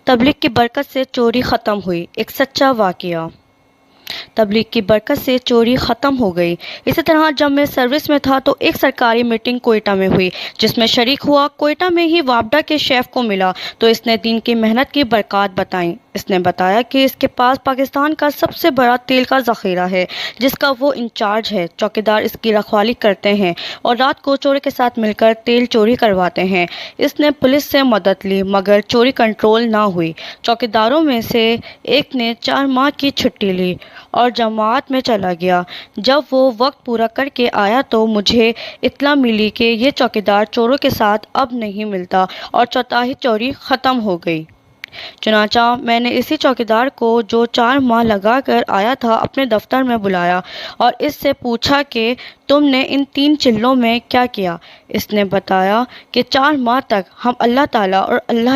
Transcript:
तबलीग की बरकत से चोरी ख़त्म हुई, एक सच्चा वाक़या। तबलीग की बरकत से चोरी ख़त्म हो गई। इसी तरह जब मैं सर्विस में था तो एक सरकारी मीटिंग कोयटा में हुई जिसमें शरीक हुआ। कोयटा में ही वापडा के शेफ को मिला तो इसने दिन की मेहनत की बरकत बताई। इसने बताया कि इसके पास पाकिस्तान का सबसे बड़ा तेल का ज़ख़ीरा है जिसका वो इंचार्ज है। चौकीदार इसकी रखवाली करते हैं और रात को चोरों के साथ मिलकर तेल चोरी करवाते हैं। इसने पुलिस से मदद ली मगर चोरी कंट्रोल ना हुई। चौकीदारों में से एक ने 4 माह की छुट्टी ली और जमात में चला गया। जब वो वक्त पूरा करके आया तो मुझे इत्तला मिली कि ये चौकीदार चोरों के साथ अब नहीं मिलता और चौथाई चोरी ख़त्म हो गई। चुनांचा मैंने इसी चौकीदार को जो 4 माह लगा कर आया था अपने दफ्तर में बुलाया और इससे पूछा कि तुमने इन 3 चिल्लों में क्या किया। इसने बताया कि 4 माह तक हम अल्लाह ताला और अल्लाह